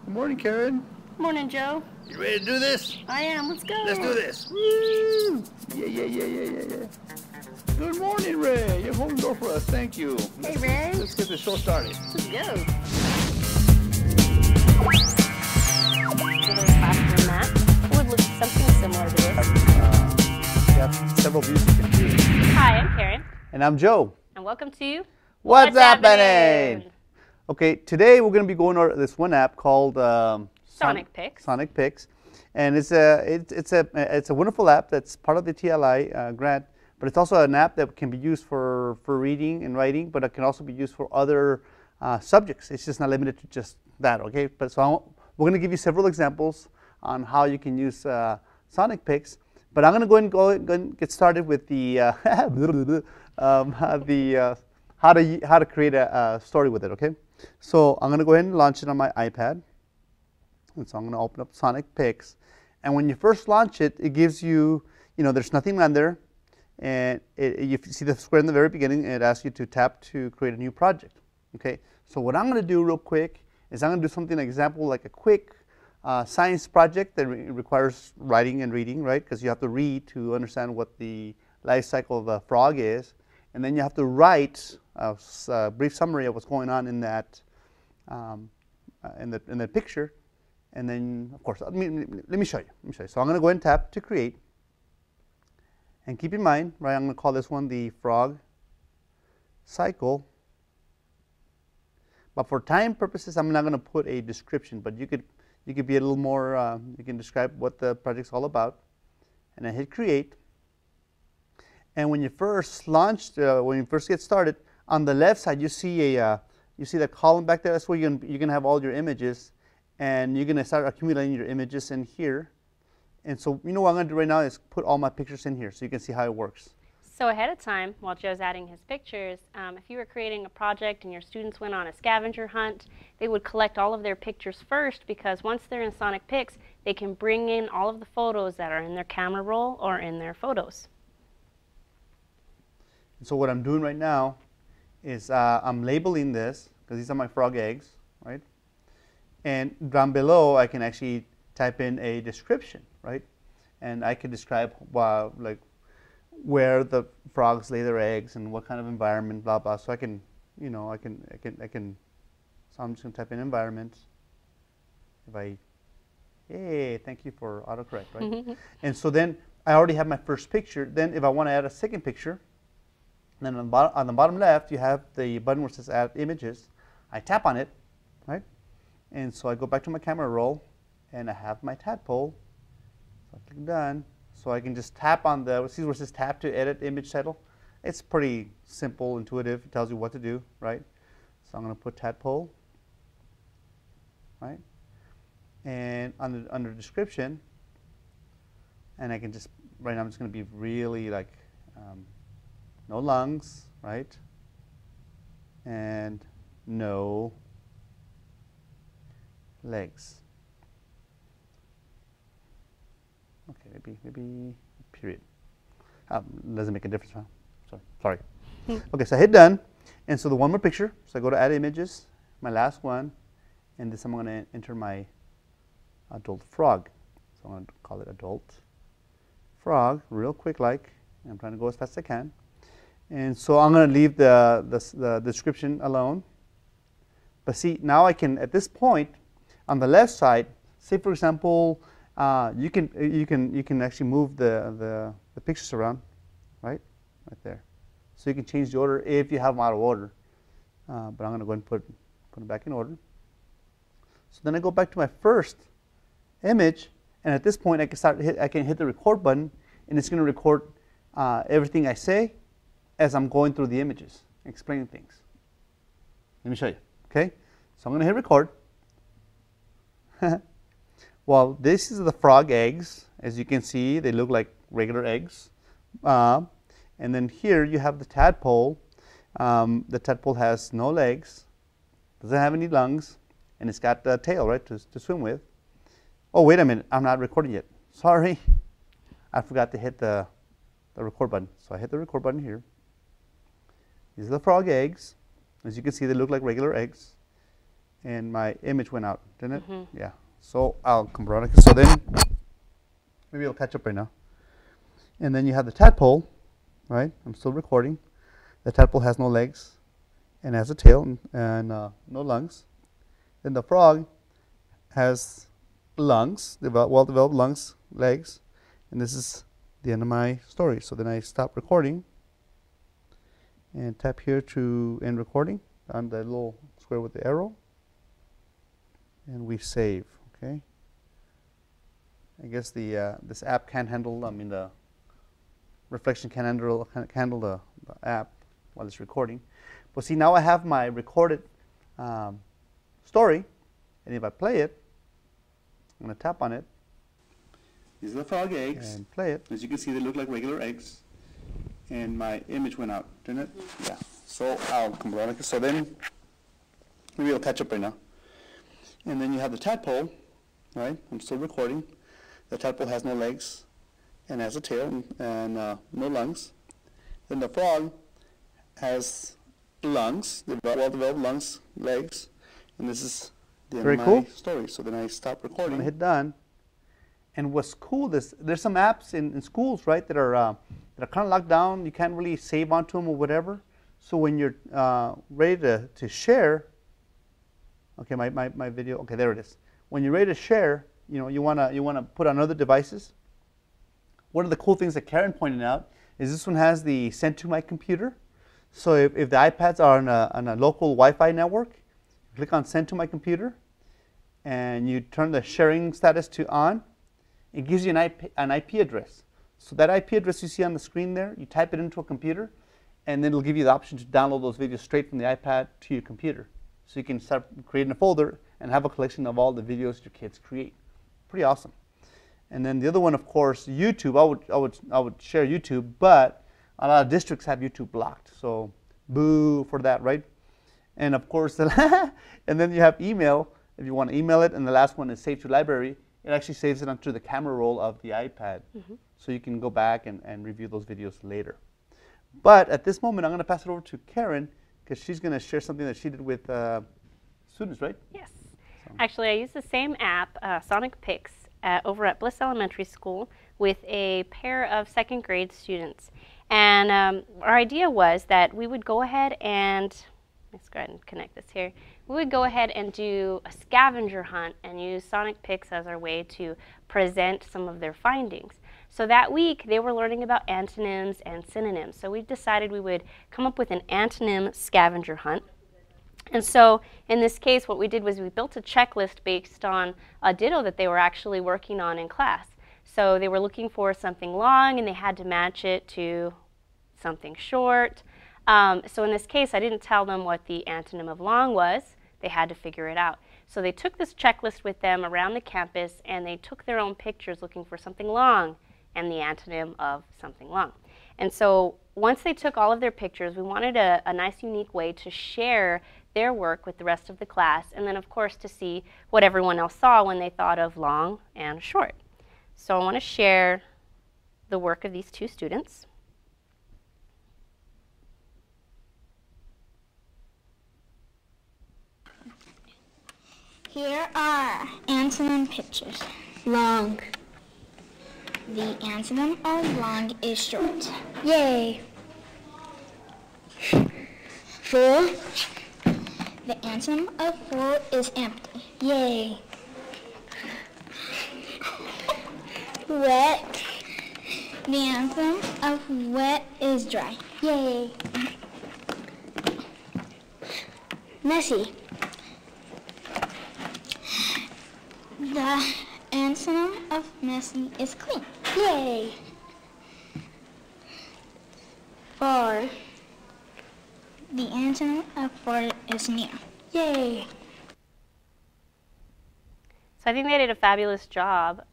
Good morning, Karen. Morning, Joe. You ready to do this? I am. Let's go. Let's do this. Woo! Yeah. Good morning, Ray. You're holding the door for us. Thank you. Hey, Ray. Let's get the show started. Let's go. Another classroom map. It would look something similar to this. You have several views you can do. Hi, I'm Karen. And I'm Joe. And welcome to What's Appenind? Okay, today we're going to be going over this one app called Sonic Pics. Sonic Pics, and it's a wonderful app that's part of the TLI grant, but it's also an app that can be used for reading and writing, but it can also be used for other subjects. It's just not limited to just that. Okay, but we're going to give you several examples on how you can use Sonic Pics, but I'm going to go and get started with the how to create a story with it. Okay. So I'm going to go ahead and launch it on my iPad. And so I'm going to open up Sonic Pics. And when you first launch it, it gives you, there's nothing on there. And you see the square in the very beginning, and it asks you to tap to create a new project. Okay. So what I'm going to do real quick is I'm going to do something, example, like a quick science project that requires writing and reading, right? Because you have to read to understand what the life cycle of a frog is. And then you have to write a brief summary of what's going on in that in that picture, and then of course let me show you. So I'm going to go ahead and tap to create, and keep in mind, right? I'm going to call this one the frog cycle. But for time purposes, I'm not going to put a description, but you could be a little more. You can describe what the project's all about, and I hit create. And when you first when you first get started, on the left side you see the column back there. That's where you're gonna have all your images, and you're gonna start accumulating your images in here. And so what I'm gonna do right now is put all my pictures in here so you can see how it works. So ahead of time, while Joe's adding his pictures, if you were creating a project and your students went on a scavenger hunt, they would collect all of their pictures first, because once they're in Sonic Pics, they can bring in all of the photos that are in their camera roll or in their photos. So what I'm doing right now is I'm labeling this, because these are my frog eggs, right? And down below I can actually type in a description, right? And I can describe like where the frogs lay their eggs and what kind of environment, blah blah. So I can, so I'm just gonna type in environment. Hey, thank you for autocorrect, right? And so then I already have my first picture. Then if I want to add a second picture, then on the bottom left, you have the button where it says Add Images. I tap on it, right? And so I go back to my camera roll, and I have my tadpole. So I click Done. So I can just tap on see where it says Tap to Edit Image Title. It's pretty simple, intuitive. It tells you what to do, right? So I'm going to put tadpole, right? And under description, and I can just, right now I'm just going to be really like, no lungs, right? And no legs. Okay, maybe period. Doesn't make a difference, huh? Sorry. Okay, so I hit done, and so the one more picture. So I go to Add Images, my last one, and this I'm going to enter my adult frog. So I'm going to call it adult frog, real quick, like. And I'm trying to go as fast as I can. And so I'm going to leave the description alone. But see, now I can, at this point, on the left side, say for example, you can actually move the pictures around, right there. So you can change the order if you have them out of order. But I'm going to go and put them back in order. So then I go back to my first image, and at this point I can hit the record button, and it's going to record everything I say as I'm going through the images, explaining things. Let me show you, okay? So I'm going to hit record. Well, this is the frog eggs. As you can see, they look like regular eggs. And then here you have the tadpole. The tadpole has no legs, doesn't have any lungs, and it's got a tail, right, to swim with. Oh, wait a minute, I'm not recording yet. Sorry, I forgot to hit the record button. So I hit the record button here. These are the frog eggs. As you can see, they look like regular eggs. and my image went out, didn't it? Mm-hmm. Yeah. So I'll come around. So then, maybe it'll catch up right now. And then you have the tadpole, right? I'm still recording. The tadpole has no legs and has a tail and no lungs. Then the frog has lungs, well-developed lungs, legs, and this is the end of my story. So then I stop recording and tap here to end recording on the little square with the arrow, and we save. Okay. I guess the this app can't handle. The reflection can't handle the app while it's recording. But see, now I have my recorded story, and if I play it, I'm going to tap on it. These are the frog eggs. And play it. As you can see, they look like regular eggs. And my image went out, didn't it? Yeah. So I'll come around. So then, maybe it'll catch up right now. And then you have the tadpole, right? I'm still recording. The tadpole has no legs and has a tail and no lungs. Then the frog has lungs, well-developed lungs, legs, and this is the end of my story. So then I stop recording. I'm gonna hit done. And what's cool is there's some apps in schools, right, that are kind of locked down. You can't really save onto them or whatever. So when you're ready to share, okay, my video, okay, there it is. When you're ready to share, you wanna put on other devices. One of the cool things that Karen pointed out is this one has the send to my computer. So if the iPads are on a local Wi-Fi network, click on send to my computer, and you turn the sharing status to on. It gives you an IP address. So that IP address you see on the screen there, you type it into a computer, and then it'll give you the option to download those videos straight from the iPad to your computer. So you can start creating a folder and have a collection of all the videos your kids create. Pretty awesome. And then the other one, of course, YouTube. I would share YouTube, but a lot of districts have YouTube blocked. So boo for that, right? And of course, and then you have email. If you want to email it, and the last one is save to library. It actually saves it onto the camera roll of the iPad. Mm-hmm. So you can go back and review those videos later. But at this moment, I'm going to pass it over to Karen, because she's going to share something that she did with students, right? Yes. So. Actually, I use the same app, Sonic Pics, over at Bliss Elementary School with a pair of second grade students. And our idea was that we would go ahead and, let's go ahead and connect this here. We would go ahead and do a scavenger hunt and use Sonic Pics as our way to present some of their findings. So that week, they were learning about antonyms and synonyms. So we decided we would come up with an antonym scavenger hunt. And so in this case, what we did was we built a checklist based on a ditto that they were actually working on in class. So they were looking for something long, and they had to match it to something short. So in this case, I didn't tell them what the antonym of long was. They had to figure it out. So they took this checklist with them around the campus, and they took their own pictures looking for something long and the antonym of something long. And so once they took all of their pictures, we wanted a nice, unique way to share their work with the rest of the class, and then, of course, to see what everyone else saw when they thought of long and short. So I want to share the work of these two students. Here are antonym pictures. Long. The antonym of long is short. Yay! Full. The antonym of full is empty. Yay! Wet. The antonym of wet is dry. Yay! Messy. The antonym of messy is clean. Yay! Far. The antonym of far is near. Yay! So I think they did a fabulous job.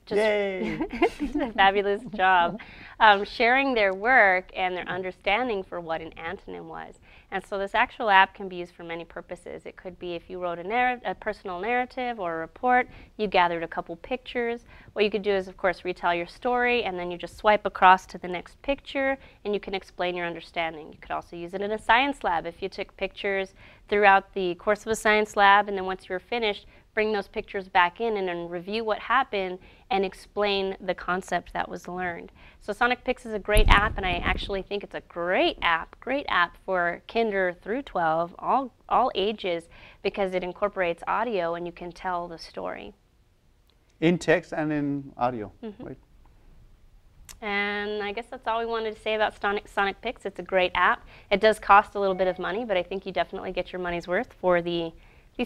Yay! They did a fabulous job sharing their work and their understanding for what an antonym was. And so this actual app can be used for many purposes. It could be if you wrote a personal narrative or a report, you gathered a couple pictures. What you could do is, of course, retell your story, and then you just swipe across to the next picture, and you can explain your understanding. You could also use it in a science lab if you took pictures throughout the course of a science lab, and then once you're finished, bring those pictures back in and then review what happened and explain the concept that was learned. So Sonic Pics is a great app, and I actually think it's a great app for kinder through 12, all ages, because it incorporates audio and you can tell the story. In text and in audio, right? And I guess that's all we wanted to say about Sonic Pics. It's a great app. It does cost a little bit of money, but I think you definitely get your money's worth for the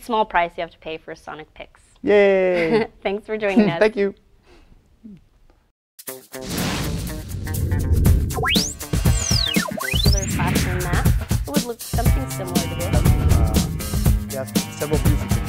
small price you have to pay for Sonic Pics. Yay! Thanks for joining us. Thank you. Regular classroom map. It would look something similar to this. Yes, several pieces.